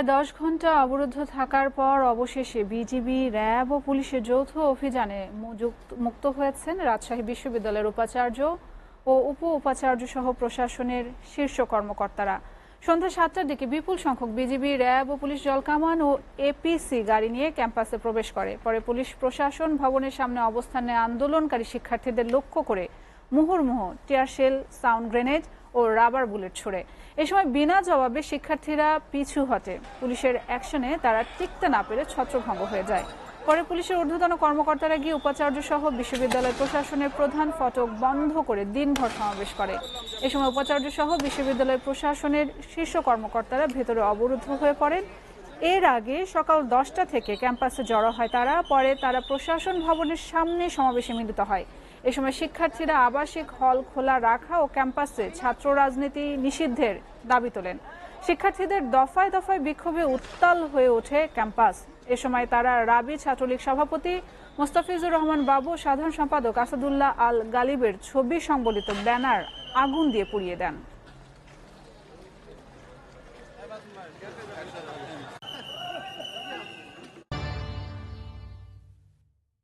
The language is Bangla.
প্রায় 10 ঘন্টা অবরুদ্ধ থাকার পর অবশেষে বিজিবি, র্যাব ও পুলিশের যৌথ অভিযানে মুক্ত হয়েছেন রাজশাহী বিশ্ববিদ্যালয়ের উপাচার্য ও উপাচার্য সহ প্রশাসনের শীর্ষ কর্মকর্তারা। সন্ধ্যা 7টার দিকে বিপুল সংখ্যক বিজিবি, র্যাব ও পুলিশ জলকামান ও এপিসি গাড়ি নিয়ে ক্যাম্পাসে প্রবেশ করে। পরে পুলিশ প্রশাসন ভবনের সামনে অবস্থান নেয় আন্দোলনকারী শিক্ষার্থীদের লক্ষ্য করে মুহুর্মুহু টিয়ারশেল, সাউন্ড গ্রেনেড ও রাবার বুলেট ছোড়ে। এ সময় বিনা জবাবে শিক্ষার্থীরা পিছু হটে। পুলিশের অ্যাকশনে তারা টিকতে না পেরে ছত্রভঙ্গ হয়ে যায়। পরে পুলিশের ঊর্ধ্বতন কর্মকর্তারা গিয়ে উপাচার্য সহ বিশ্ববিদ্যালয় প্রশাসনের প্রধান ফটক বন্ধ করে দিনভর সমাবেশ করে। এ সময় উপাচার্য সহ বিশ্ববিদ্যালয় প্রশাসনের শীর্ষ কর্মকর্তারা ভেতরে অবরুদ্ধ হয়ে পড়েন। এর আগে সকাল 10টা থেকে ক্যাম্পাসে জড়ো হয় তারা। পরে তারা প্রশাসন ভবনের সামনে সমাবেশে মিলিত হয়। এ সময় শিক্ষার্থীরা আবাসিক হল খোলা রাখা ও ক্যাম্পাসে ছাত্র রাজনীতি নিষিদ্ধের দাবি তোলেন। শিক্ষার্থীদের দফায় দফায় বিক্ষোভে উত্তাল হয়ে ওঠে ক্যাম্পাস। এ সময় তারা রাবি ছাত্রলীগ সভাপতি মোস্তাফিজুর রহমান বাবু, সাধারণ সম্পাদক আসাদুল্লাহ আল গালিবের ছবি সংবলিত ব্যানার আগুন দিয়ে পুড়িয়ে দেন।